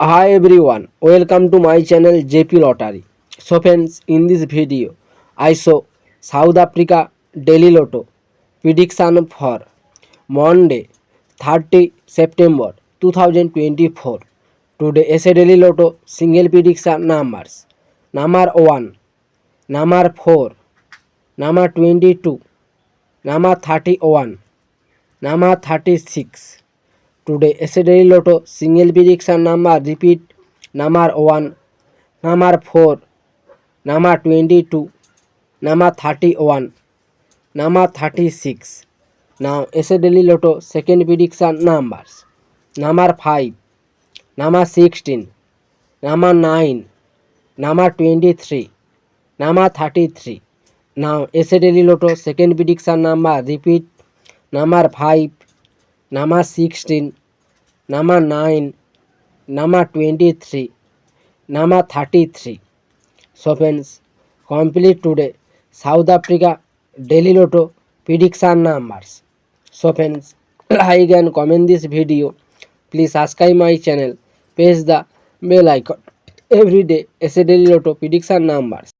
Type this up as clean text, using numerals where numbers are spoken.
Hi everyone, welcome to my channel JP Lottery. So friends, in this video, I show South Africa Daily Lotto prediction for Monday 30 September 2024. Today SA Daily Lotto single prediction numbers. Number 1, number 4, number 22, number 31, number 36. Today SA Daily Lotto single prediction number repeat number 1, number 4, number 22, number 31, number 36. Now SA Daily Lotto second prediction numbers. Number 5, number 16, number 9, number 23, number 33. Now SA Daily Lotto second prediction number repeat number 5, number 16, number 9, number 23, number 33. So friends, complete today South Africa Daily Lotto prediction numbers. So friends, like and comment this video. Please subscribe my channel. Press the bell icon. Every day SA Daily Lotto prediction numbers.